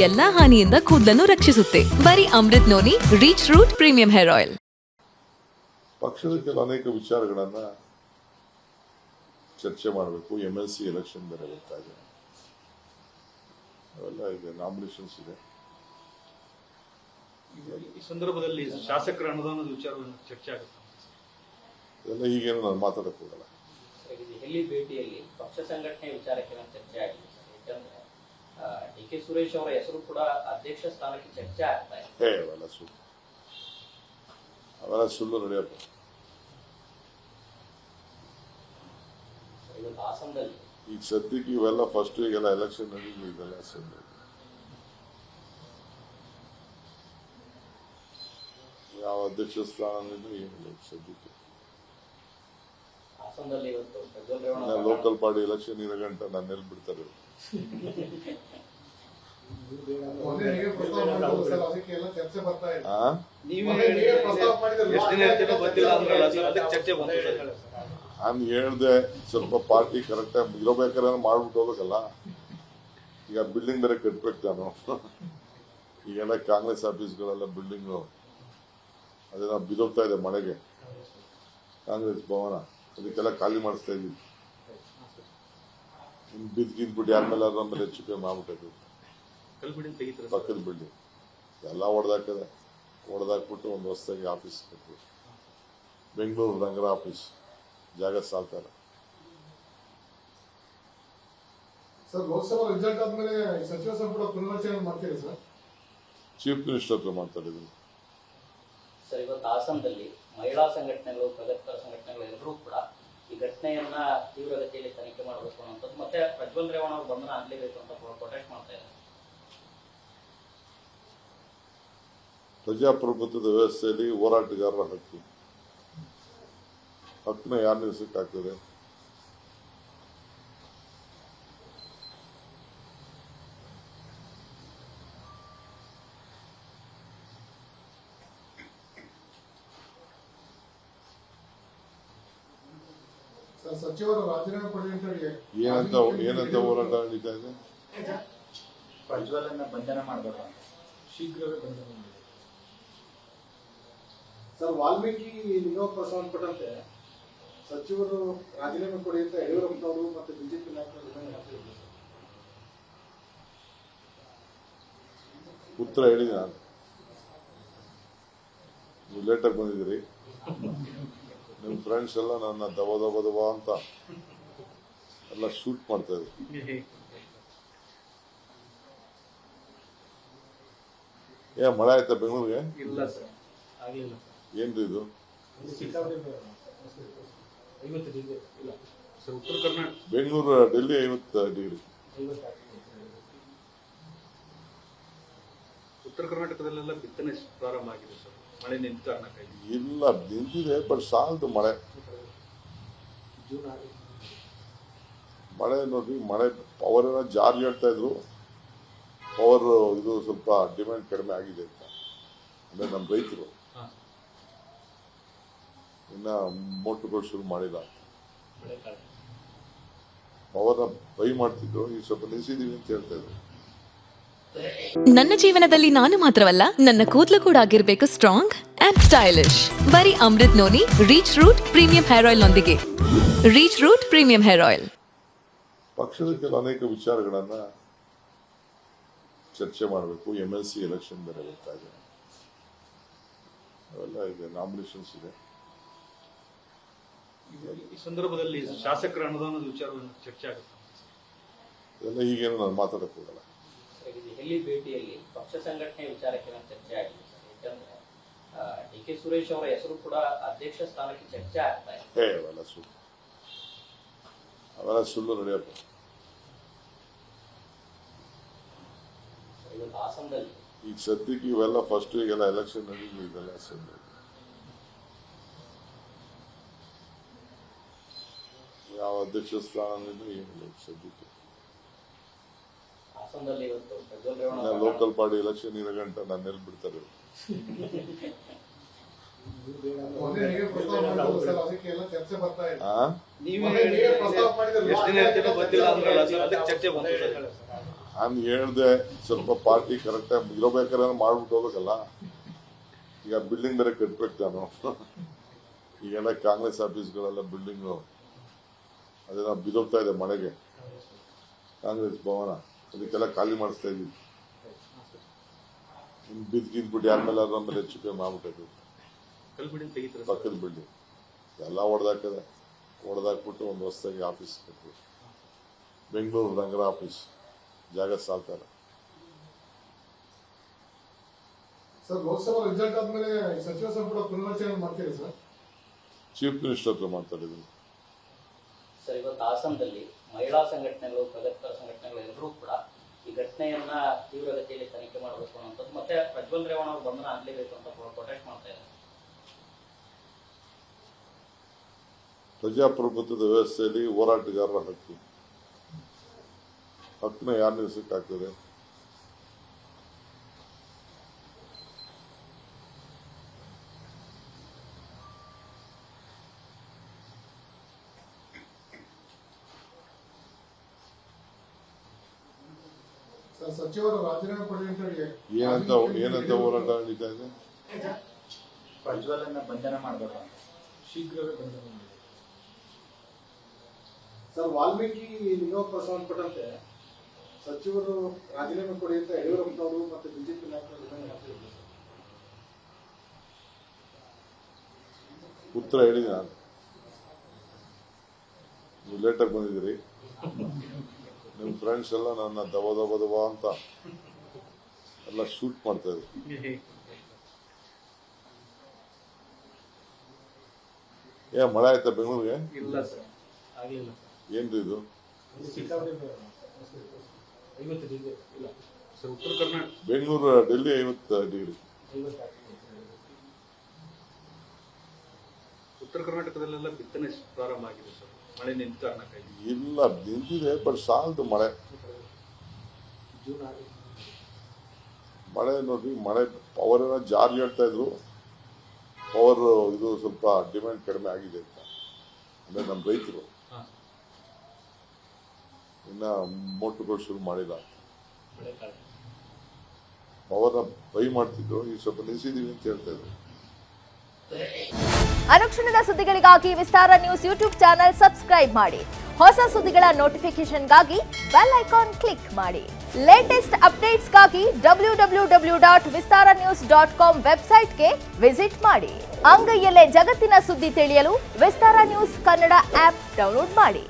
ಎಲ್ಲಾ ಹಾನಿಯಿಂದ ಕೂದಲನ್ನು ರಕ್ಷಿಸುತ್ತೆ. ಬರೀ Amrit noni reach root premium hair oil. ಪಕ್ಷದ ಕೆಲವು ಅನೇಕ ವಿಚಾರಗಳನ್ನ ಚರ್ಚೆ ಮಾಡಬೇಕು. MLC ಎಲೆಕ್ಷನ್ ಬೇರೆ ಬರ್ತಾ ಇದೆ, ಅವೆಲ್ಲ ಇದೆ, ನಾಮಿನೇಷನ್ಸ್ ಇದೆ. ಈ ಸಂದರ್ಭದಲ್ಲಿ ಶಾಸಕರ ಅನುದಾನದ ವಿಚಾರವನ್ನು ಚರ್ಚೆ ಆಗುತ್ತೆ. ಇದೆಲ್ಲ ಹೀಗೇನು ನಾನು ಮಾತಾಡಕ್ ಹೋಗಲ್ಲ. ದೆಹಲಿ ಭೇಟಿಯಲ್ಲಿ ಪಕ್ಷ ಸಂಘಟನೆ ವಿಚಾರಕ್ಕೆ ಚರ್ಚೆ ಆಗಿದೆ. ಯಾಕಂದ್ರೆ DK ಸುರೇಶ್ ಅವರ ಹೆಸರು ಕೂಡ ಅಧ್ಯಕ್ಷ ಸ್ಥಾನಕ್ಕೆ ಚರ್ಚೆ ಆಗ್ತಾ ಇದೆ. ಅವೆಲ್ಲ ಸುಳ್ಳು ನಡೆಯಪ್ಪ. ಇವತ್ತು ಹಾಸನದಲ್ಲಿ ಈಗ ಸದ್ಯಕ್ಕೆ ಇವೆಲ್ಲ ಫಸ್ಟ್ ಈಗೆಲ್ಲ ಎಲೆಕ್ಷನ್ ನಡೀಲಿ, ಇದೆಲ್ಲ ಸುಳ್ಳು. ಯಾವ ಅಧ್ಯಕ್ಷ ಸ್ಥಾನದಿಂದ ಏನಿಲ್ಲ ಸದ್ಯಕ್ಕೆ. ಹಾಸನದಲ್ಲಿ ಇವತ್ತು Prajwal Revanna local party election ಇರೋ ಗಂಟ ನಾನು ಎಲ್ಲಿ ಬಿಡ್ತಾರೆ. ನಾನು ಹೇಳ್ದೆ ಸ್ವಲ್ಪ ಪಾರ್ಟಿ ಕರೆಕ್ಟ್ ಆಗಿ ಇರಬೇಕಾದ್ರೆ ಮಾಡ್ಬಿಟ್ಟು ಹೋಗ್ಬೇಕಲ್ಲ. ಈಗ ಬಿಲ್ಡಿಂಗ್ ಬೇರೆ ಕಟ್ಬೇಕು ನಾನು. ಈಗೆಲ್ಲ ಕಾಂಗ್ರೆಸ್ ಆಫೀಸ್ಗಳೆಲ್ಲ ಬಿಲ್ಡಿಂಗು ಅದೇನೋ ಬಿದೋಗ್ತಾ ಇದೆ ಮಳೆಗೆ. ಕಾಂಗ್ರೆಸ್ ಭವನ ಅದಕ್ಕೆಲ್ಲ ಖಾಲಿ ಮಾಡಿಸ್ತಾ ಇದೀವಿ. ಬಿದ್ಬಿಟ್ಟು ಯಾರ ಮೇಲೆ ನಮ್ಮಲ್ಲಿ ಹೆಚ್ಚು ಕಮ್ಮಿ ಮಾಡ್ಬಿಟ್ಟು ಪಕ್ಕದ ಬಿಲ್ಡಿಂಗ್ ಎಲ್ಲ ಹೊಡೆದಾಕ್ಬಿಟ್ಟು ಒಂದು ಹೊಸದಾಗಿ ಆಫೀಸ್ ಕಟ್ಬೇಕು. ಬೆಂಗಳೂರು ನಗರ ಆಫೀಸ್ ಜಾಗ ಸಾಲ್ತಾರೆ. ಸರ್, ಲೋಕಸಭಾ ರಿಸಲ್ಟ್ ಆದ್ಮೇಲೆ ಸಚಿವ ಸಂಪುಟ ಪುನರ್ರಚನೆ ಮಾಡ್ತೀರಿ ಸರ್? ಚೀಫ್ ಮಿನಿಸ್ಟರ್ ಹತ್ರ ಮಾತಾಡಿದ್ರು ಸರ್. ಇವತ್ತು ಹಾಸನದಲ್ಲಿ ಮಹಿಳಾ ಸಂಘಟನೆಗಳು, ಪ್ರಗತಿಪರ ಸಂಘಟನೆಗಳು ಎಲ್ಲರೂ ಕೂಡ ಈ ಘಟನೆಯನ್ನ ತೀವ್ರಗತಿಯಲ್ಲಿ ತನಿಖೆ ಮಾಡಬೇಕು ಅನ್ನೋದು, ಮತ್ತೆ ಪ್ರಜ್ವಲ್ ರೇವಣ್ಣ ಅವರು ಬಂಧನ ಆಗ್ಲೇಬೇಕು ಅಂತ ಪ್ರೊಟೆಸ್ಟ್ ಮಾಡ್ತಾ ಇದ್ದಾರೆ. ಪ್ರಜಾಪ್ರಭುತ್ವದ ವ್ಯವಸ್ಥೆಯಲ್ಲಿ ಹೋರಾಟಗಾರರ ಹಕ್ಕನ್ನ ಯಾರು ನಿಲ್ಲಿಸಕ್ಕಾಗ್ತದೆ? ಸಚಿವರು ರಾಜೀನಾಮೆ ಪಡೆದ ಏನಂತ ಹೋರಾಟ ನಡೀತಾ ಇದೆ? ಪ್ರಜ್ವಲನ್ನ ಬಂಧನ ಮಾಡಬೇಕು, ಶೀಘ್ರವೇ ಬಂಧನ ಮಾಡಿ. ಸರ್, ವಾಲ್ಮೀಕಿ ನಿಯೋಗ ಸಂಬಂಧಪಟ್ಟಂತೆ ಸಚಿವರು ರಾಜೀನಾಮೆ ಕೊಡಿ ಅಂತ ಯಡಿಯೂರಪ್ಪನವರು ಮತ್ತು ಬಿಜೆಪಿ ನಾಯಕರು ಉತ್ತರ ಹೇಳಿದೆ ನಾನು. ನೀವು ಲೇಟಾಗಿ ಬಂದಿದ್ದೀರಿ. ನಿಮ್ಮ ಫ್ರೆಂಡ್ಸ್ ಎಲ್ಲ ನನ್ನ ದಬ ಅಂತ ಎಲ್ಲ ಶೂಟ್ ಮಾಡ್ತಾ ಇದ್ರು. ಮಳೆ ಆಯ್ತಾ ಬೆಂಗಳೂರಿಗೆ? ಇಲ್ಲ ಸರ್, ಆಗಲಿಲ್ಲ. ಏನ್ರಿ ಇದು? ಉತ್ತರ ಕರ್ನಾಟಕ, ಬೆಂಗಳೂರು ಡೆಲ್ಲಿ 50 ಡಿಗ್ರಿ. ಉತ್ತರ ಕರ್ನಾಟಕದಲ್ಲೆಲ್ಲ ಬಿತ್ತನೆ ಪ್ರಾರಂಭ ಆಗಿದೆ ಸರ್. ಮಳೆ ನಿಂತ ಕಾರಣಕ್ಕಾಗಿ ಇಲ್ಲ, ನಿಂತಿದೆ, ಬಟ್ ಸಾಲದು ಮಳೆ. ನೋಡ್ರಿ, ಮಳೆ ಪವರ್ ಏನೋ ಜಾರ್ಜ್ ಹೇಳ್ತಾ ಇದ್ರು. ಪವರ್ ಇದು ಸ್ವಲ್ಪ ಡಿಮ್ಯಾಂಡ್ ಕಡಿಮೆ ಆಗಿದೆ ಅಂತ. ಅಂದ್ರೆ ನಮ್ಮ ರೈತರು ಇನ್ನ ಮೋಟರ್ಗಳು ಶುರು ಮಾಡಿಲ್ಲ. ಪವರ್ನ ಬೈ ಮಾಡ್ತಿದ್ರು, ಈಗ ಸ್ವಲ್ಪ ನಿಲ್ಸಿದೀವಿ ಅಂತ ಹೇಳ್ತಾ ಇದ್ರು. ನನ್ನ ಜೀವನದಲ್ಲಿ ನಾನು ಮಾತ್ರವಲ್ಲ, ನನ್ನ ಕೂದಲು ಕೂಡ ಆಗಿರ್ಬೇಕು ಸ್ಟ್ರಾಂಗ್ ಅಂಡ್ ಸ್ಟೈಲಿಶ್. ಬರೀ Amrit noni reach root premium hair oil ನೊಂದಿಗೆ. Reach root premium hair oil. ಪಕ್ಷದ ಕೆಲವು ಅನೇಕ ವಿಚಾರಗಳನ್ನ ಚರ್ಚೆ ಮಾಡಬೇಕು. MLC ಎಲೆಕ್ಷನ್ ಬೇರೆ ಬರ್ತಾ ಇದೆ, ಅವೆಲ್ಲ ಇದೆ, ನಾಮಿನೇಷನ್ಸ್ ಇದೆ. ಈ ಸಂದರ್ಭದಲ್ಲಿ ಶಾಸಕರ ಅನುದಾನದ ವಿಚಾರವನ್ನು ಚರ್ಚೆ ಆಗುತ್ತೆ. ಇದೆಲ್ಲ ಹೀಗೇನು ನಾನು ಮಾತಾಡಕ್ ಹೋಗಲ್ಲ. ದೆಹಲಿ ಭೇಟಿಯಲ್ಲಿ ಪಕ್ಷ ಸಂಘಟನೆ ವಿಚಾರಕ್ಕೆ ಚರ್ಚೆ ಆಗಿದೆ. ಯಾಕಂದ್ರೆ DK ಸುರೇಶ್ ಅವರ ಹೆಸರು ಕೂಡ ಅಧ್ಯಕ್ಷ ಸ್ಥಾನಕ್ಕೆ ಚರ್ಚೆ ಆಗ್ತಾ ಇದೆ. ಅವೆಲ್ಲ ಸುಳ್ಳು ನಡೆಯಪ್ಪ. ಇವತ್ತು ಹಾಸನದಲ್ಲಿ ಈಗ ಸದ್ಯಕ್ಕೆ ಇವೆಲ್ಲ ಫಸ್ಟ್ ಈಗೆಲ್ಲ ಎಲೆಕ್ಷನ್ ನಡೀಲಿ, ಇದೆಲ್ಲ ಸುಳ್ಳು. ಯಾವ ಅಧ್ಯಕ್ಷ ಸ್ಥಾನದಿಂದ ಏನಿಲ್ಲ ಸದ್ಯಕ್ಕೆ. ಹಾಸನದಲ್ಲಿ ಇವತ್ತು Prajwal Revanna local party election ಇರೋ ಗಂಟ ನಾನು ಎಲ್ಲಿ ಬಿಡ್ತಾರೆ. ಚರ್ಚೆ ಬರ್ತಾ ಇದೆ. ಎಷ್ಟು ದಿನ ಇರ್ತೀರೋ ಗೊತ್ತಿಲ್ಲ ಅಂದ್ರೆ ಅದಕ್ಕೆ ಚರ್ಚೆ ಬಂದಿದೆ. ನಾನು ಹೇಳ್ದೆ ಸ್ವಲ್ಪ ಪಾರ್ಟಿ ಕರೆಕ್ಟಾಗಿ ಇರಬೇಕಾದ್ರೆ ಮಾಡ್ಬಿಟ್ಟು ಹೋಗ್ಬೇಕಲ್ಲ. ಈಗ ಬಿಲ್ಡಿಂಗ್ ಬೇರೆ ಕಟ್ಬೇಕು ನಾನು. ಈಗೆಲ್ಲ ಕಾಂಗ್ರೆಸ್ ಆಫೀಸ್ಗಳೆಲ್ಲ ಬಿಲ್ಡಿಂಗು ಅದೇನೋ ಬಿದೋಗ್ತಾ ಇದೆ ಮಳೆಗೆ. ಕಾಂಗ್ರೆಸ್ ಭವನ ಅದಕ್ಕೆಲ್ಲ ಖಾಲಿ ಮಾಡಿಸ್ತಾ ಇದ್ದೀವಿ. ಇನ್ನು ಬಿದ್ಬಿಟ್ಟು ಯಾರ ಮೇಲೆ ಹೆಚ್ಚು ಕಮ್ಮಿ ಮಾಡ್ಬಿಟ್ಟು ಕಲ್ ಬಿಲ್ಡಿಂಗ್ ತೆಗಿತಾರೆ ಪಕ್ಕದ ಬಿಲ್ಡಿಂಗ್ ಎಲ್ಲ ಹೊಡೆದಾಕ್ಬಿಟ್ಟು ಒಂದು ಹೊಸದಾಗಿ ಆಫೀಸ್ ಕಟ್ಟಿ ಬೆಂಗಳೂರು ನಗರ ಆಫೀಸ್ ಜಾಗ ಸಾಲ್ತಾರ. ಸರ್ ಲೋಕಸಭಾ ರಿಸಲ್ಟ್ ಆದ್ಮೇಲೆ ಸಚಿವ ಸಂಪುಟ ಪುನರ್ರಚನೆ ಮಾಡ್ತೀರಿ ಸರ್? ಚೀಫ್ ಮಿನಿಸ್ಟರ್ ಹತ್ರ ಮಾತಾಡಿದ್ದೀನಿ. ಸರ್ ಇವತ್ತು ಹಾಸನದಲ್ಲಿ ಮಹಿಳಾ ಸಂಘಟನೆಗಳು, ಪ್ರಗತಿಪರ ಸಂಘಟನೆಗಳು ಎಲ್ಲರೂ ಕೂಡ ಈ ಘಟನೆಯನ್ನ ತೀವ್ರಗತಿಯಲ್ಲಿ ತನಿಖೆ ಮಾಡಬೇಕು ಅನ್ನೋದು ಮತ್ತೆ ಪ್ರಜ್ವಲ್ ರೇವಣ್ಣ ಅವರು ಬಂಧನ ಆಗ್ಲೇಬೇಕು ಅಂತ ಪ್ರೊಟೆಸ್ಟ್ ಮಾಡ್ತಾ ಇದ್ದಾರೆ. ಪ್ರಜಾಪ್ರಭುತ್ವದ ವ್ಯವಸ್ಥೆಯಲ್ಲಿ ಹೋರಾಟಗಾರರ ಹಕ್ಕನ್ನ ಯಾರು ನಿಲ್ಲಿಸಕ್ಕಾಗ್ತದೆ? ಸರ್ ಸಚಿವರು ರಾಜೀನಾಮೆ ಕೊಡಿ ಅಂತ ಹೇಳಿ ಏನಂತ ಹೋರಾಟ ನಡೀತಾ ಇದೆ? ಪ್ರಜ್ವಲನ್ನ ಬಂಧನ ಮಾಡಬೇಕು ಅಂತ ಶೀಘ್ರವೇ ಬಂಧನ ಮಾಡಿ. ಸರ್ ವಾಲ್ಮೀಕಿ ನಿಗಮ ಸಂಬಂಧಪಟ್ಟಂತೆ ಸಚಿವರು ರಾಜೀನಾಮೆ ಕೊಡಿ ಅಂತ ಯಡಿಯೂರಪ್ಪನವರು ಮತ್ತು ಬಿಜೆಪಿ ನಾಯಕರು ಮಾಡ್ತಿದ್ದಾರೆ. ಉತ್ತರ ಹೇಳಿ ನಾನು. ನೀವು ಲೇಟಾಗಿ ಬಂದಿದ್ದೀರಿ. ನಿಮ್ಮ ಫ್ರೆಂಡ್ಸ್ ಎಲ್ಲ ನನ್ನ ದವ ಅಂತ ಎಲ್ಲ ಶೂಟ್ ಮಾಡ್ತಾ ಇದ್ರು. ಮಳೆ ಆಯ್ತಾ ಬೆಂಗಳೂರಿಗೆ? ಇಲ್ಲ ಸರ್, ಆಗ್ಲಿಲ್ಲ ಏನ್ರಿ ಇದು? ಇಲ್ಲ ಸರ್, ಉತ್ತರ ಕರ್ನಾಟಕ ಬೆಂಗಳೂರು ಡೆಲ್ಲಿ 50 ಡಿಗ್ರಿ. ಉತ್ತರ ಕರ್ನಾಟಕದಲ್ಲೆಲ್ಲ ಬಿತ್ತನೆ ಪ್ರಾರಂಭ ಆಗಿದೆ ಸರ್, ಮಳೆ ನಿಂತ ಕಾರಣಕ್ಕಾಗಿ. ಇಲ್ಲ ನಿಂತಿದೆ, ಬಟ್ ಸಾಲದು ಮಳೆ. ಮಳೆ ನೋಡ್ರಿ, ಮಳೆ ಪವರ್ ಏನೋ ಜಾರಿ ಹೇಳ್ತಾ ಇದ್ರು. ಪವರ್ ಇದು ಸ್ವಲ್ಪ ಡಿಮ್ಯಾಂಡ್ ಕಡಿಮೆ ಆಗಿದೆ ಅಂತ ಅಂದ್ರೆ ನಮ್ಮ ರೈತರು ಇನ್ನ ಮೋಟರ್ಗಳು ಶುರು ಮಾಡಿಲ್ಲ. ಪವರ್ನ ಬೈ ಮಾಡ್ತಿದ್ರು, ಈಗ ಸ್ವಲ್ಪ ನಿಲ್ಸಿದೀವಿ ಅಂತ ಹೇಳ್ತಾ ಇದ್ರು. ಅನುಕ್ಷಣದ ಸುದ್ದಿಗಳಿಗಾಗಿ ವಿಸ್ತಾರ ನ್ಯೂಸ್ ಯೂಟ್ಯೂಬ್ ಚಾನೆಲ್ ಸಬ್ಸ್ಕ್ರೈಬ್ ಮಾಡಿ. ಹೊಸ ಸುದ್ದಿಗಳ ನೋಟಿಫಿಕೇಶನ್ಗಾಗಿ ಬೆಲ್ ಐಕಾನ್ ಕ್ಲಿಕ್ ಮಾಡಿ. ಲೇಟೆಸ್ಟ್ ಅಪ್ಡೇಟ್ಸ್ಗಾಗಿ www.vistaranews.com ವೆಬ್ಸೈಟ್ಗೆ ವಿಸಿಟ್ ಮಾಡಿ. ಅಂಗೈಯಲ್ಲೇ ಜಗತ್ತಿನ ಸುದ್ದಿ ತಿಳಿಯಲು ವಿಸ್ತಾರ ನ್ಯೂಸ್ ಕನ್ನಡ ಆಪ್ ಡೌನ್ಲೋಡ್ ಮಾಡಿ.